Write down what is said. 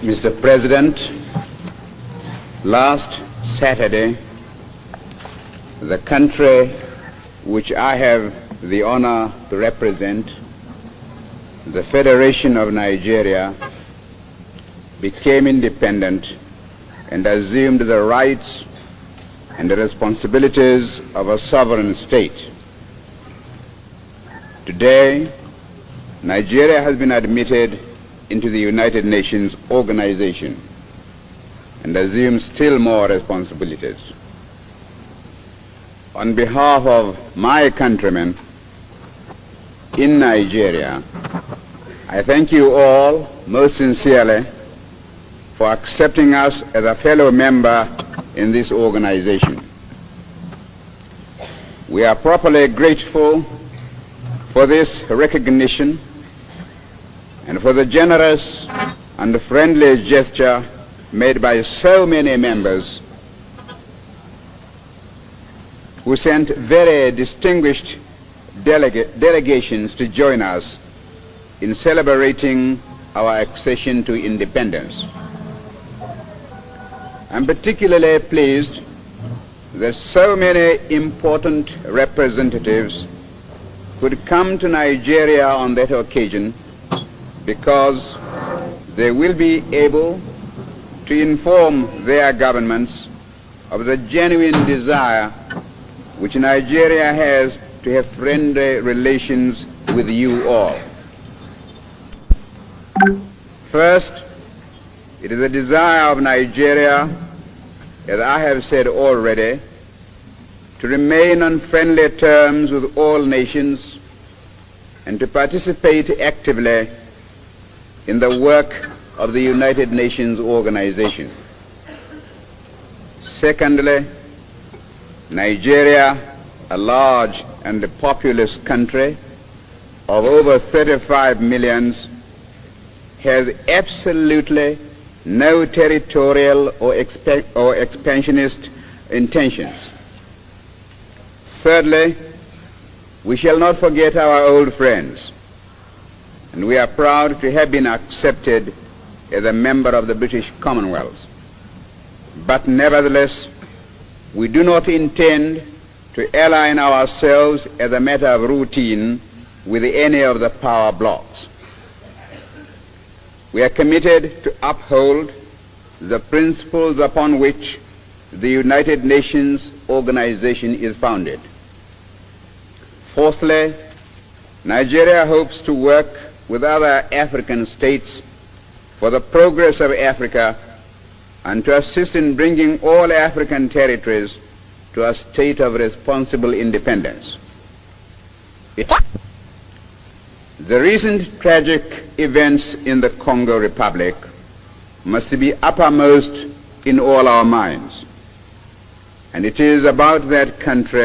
Mr. President, last Saturday, the country which I have the honor to represent, the Federation of Nigeria, became independent and assumed the rights and the responsibilities of a sovereign state. Today, Nigeria has been admitted into the United Nations organization and assumes still more responsibilities. On behalf of my countrymen in Nigeria, I thank you all most sincerely for accepting us as a fellow member in this organization. We are properly grateful for this recognition and for the generous and friendly gesture made by so many members who sent very distinguished delegations to join us in celebrating our accession to independence. I'm particularly pleased that so many important representatives could come to Nigeria on that occasion, because they will be able to inform their governments of the genuine desire which Nigeria has to have friendly relations with you all. First, it is a desire of Nigeria, as I have said already, to remain on friendly terms with all nations and to participate actively in the work of the United Nations organization. Secondly, Nigeria, a large and populous country of over 35 million, has absolutely no territorial or expansionist intentions. Thirdly, we shall not forget our old friends, and we are proud to have been accepted as a member of the British Commonwealth. But nevertheless, we do not intend to align ourselves as a matter of routine with any of the power blocs. We are committed to uphold the principles upon which the United Nations organization is founded. Fourthly, Nigeria hopes to work with other African states for the progress of Africa and to assist in bringing all African territories to a state of responsible independence. The recent tragic events in the Congo Republic must be uppermost in all our minds, and it is about that country